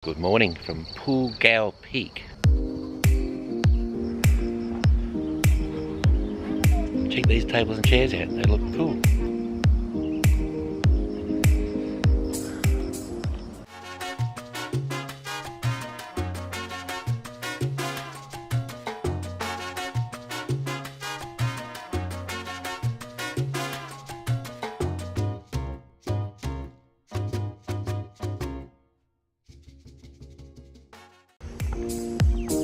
Good morning from Pool Gao Peak. Check these tables and chairs out, they look cool.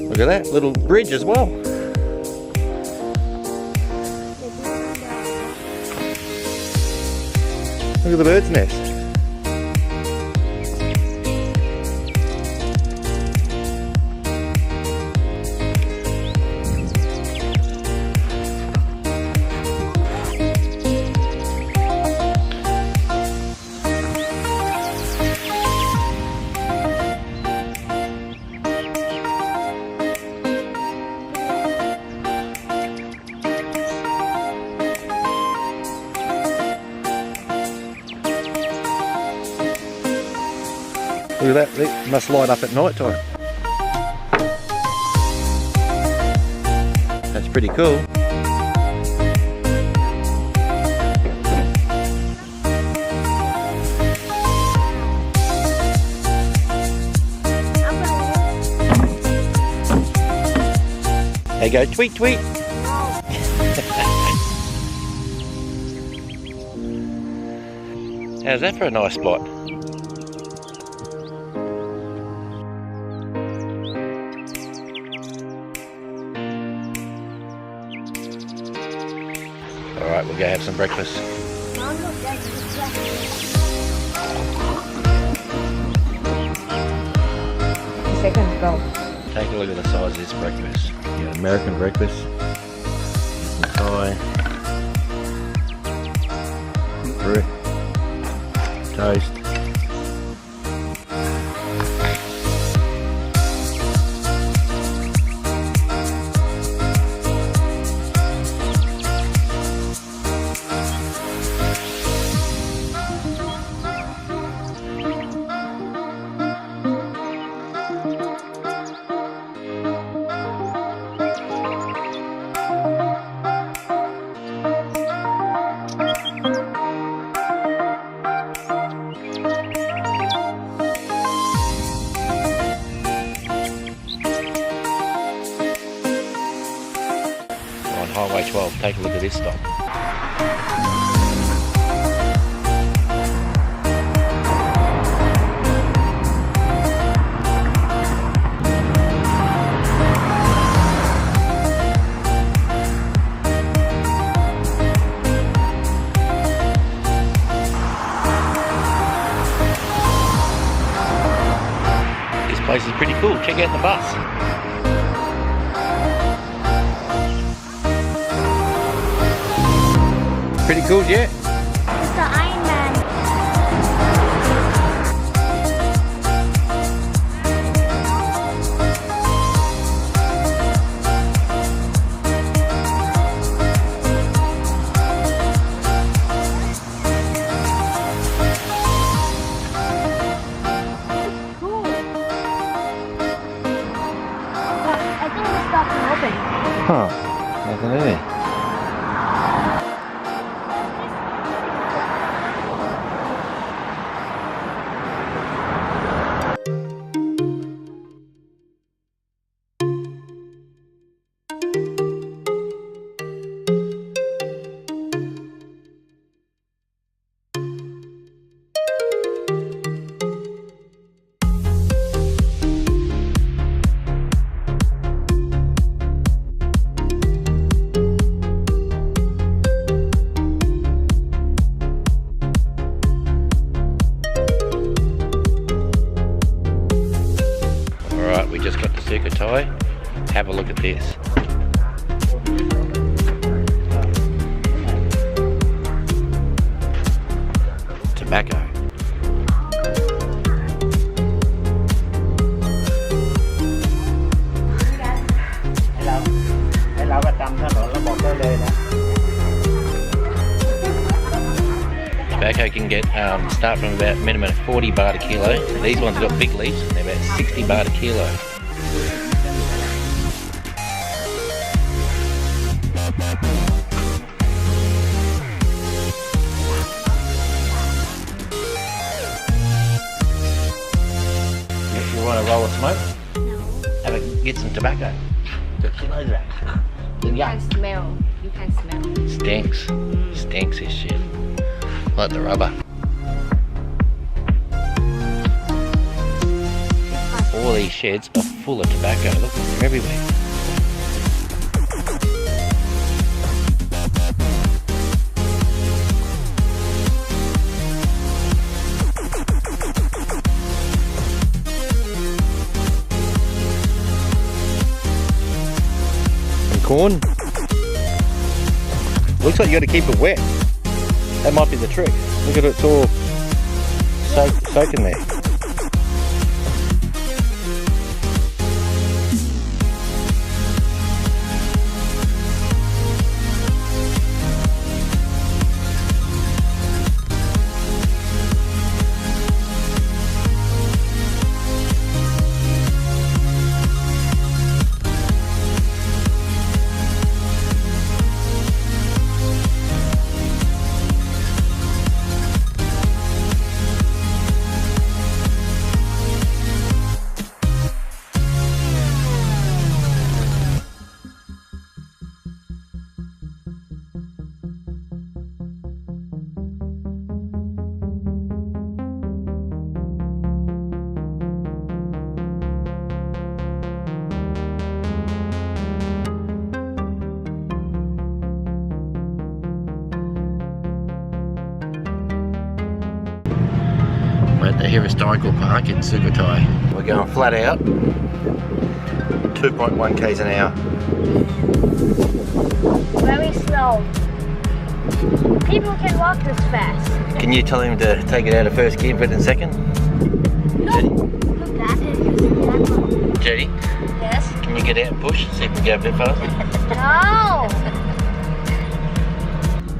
Look at that little bridge as well. Look at the bird's nest. Look at that, it must light up at night time. That's pretty cool. There you go, tweet tweet. How's that for a nice spot? Alright, we'll go have some breakfast. Second go. Take a look at the size of this breakfast. You got American breakfast, some Thai, bread, toast. Highway 12, take a look at this stop. This place is pretty cool, check out the bus. Pretty cool, yeah? It's the Iron Man. Cool. I think it's stopped and open. Huh, nothing in there. We just got to Sukhothai. Have a look at this. Tobacco. เราก็จำถนนแล้วบอกได้เลยนะ Tobacco can get start from about minimum 40 baht a kilo. These ones got big leaves and they're about 60 baht a kilo. If you want to roll a smoke, get some tobacco. You know that. You can smell. You can smell. Stinks. Stinks this shit. Like the rubber. All these sheds are full of tobacco. Look, they're everywhere. And corn. Looks like you got to keep it wet. That might be the trick. Look at it, it's all soaking there. We're at the historical park in Sukhothai. We're going flat out, 2.1 k's an hour. Very slow. People can walk this fast. Can you tell him to take it out of first gear and put it in second? No. Look at it. That one. Judy, Yes. can you get out and push, see if we can go a bit faster? No.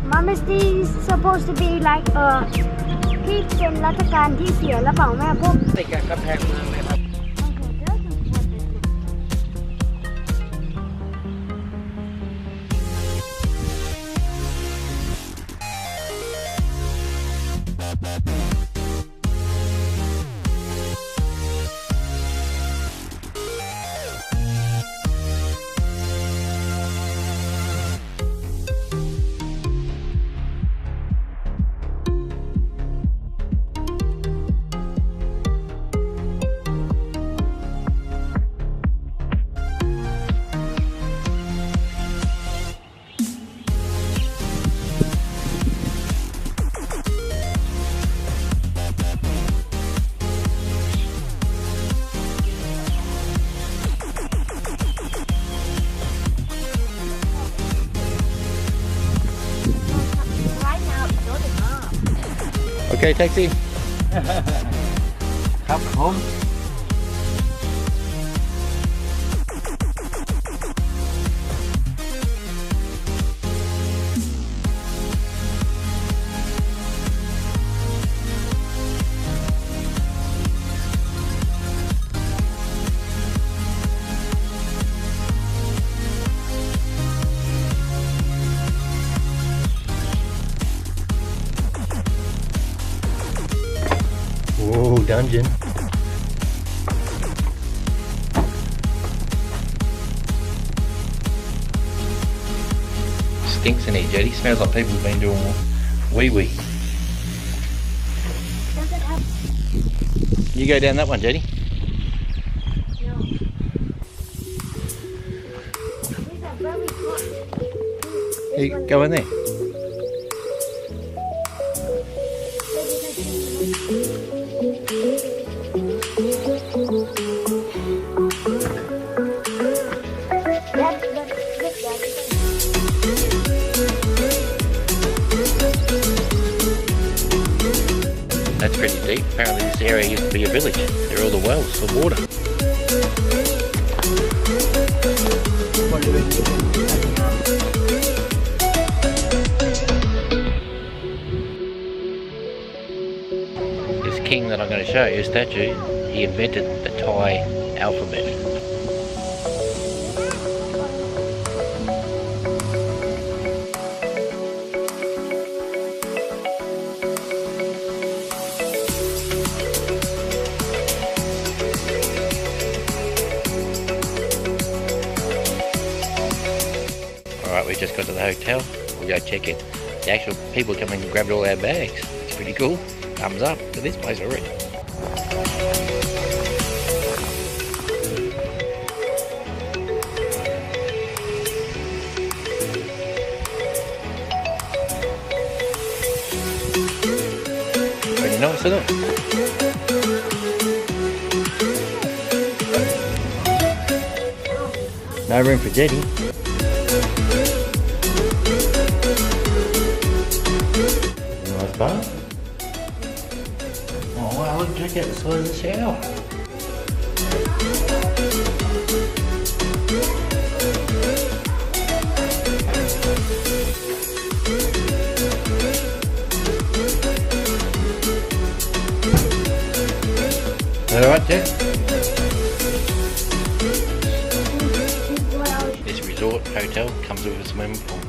Mom, is this supposed to be like a ที่เป็นราชการที่เสียแล้วเปล่าแม่พวก ติดกับกำแพงเมืองเลยครับ Okay, taxi. ครับผม Whoa, dungeon. Stinks in here, Jody. Smells like people have been doing wee-wee. Does it have You go down that one, Jody. no? These are very hot. You go in there. That's pretty deep. Apparently this area used to be a village. There are all the wells for water. บริเวณนี้เป็นน้ำ show you a statue. He invented the Thai alphabet. Alright, we just got to the hotel. We'll go check in. The actual people come and grabbed all our bags. It's pretty cool. Thumbs up to this place already. Pretty nice, isn't it? No room for jetty. Nice bath. Oh wow, look, check out the size of the shower. Is that alright, Jack? This resort hotel comes with a swimming pool.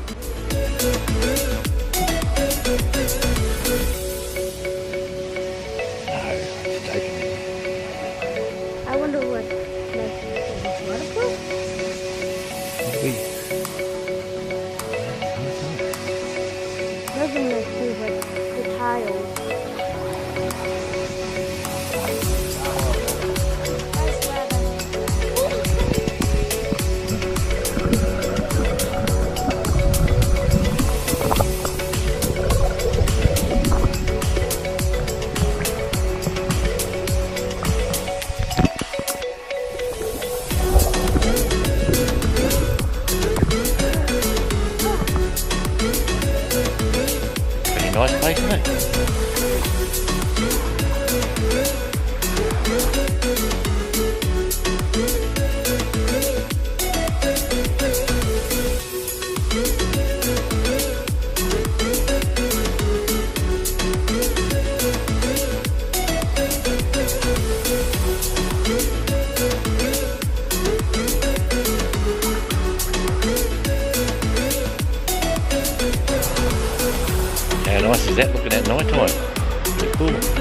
I wonder what makes this waterproof. Doesn't make sense, like the tiles. Nice place, isn't it? How nice is that looking at night time? Pretty cool.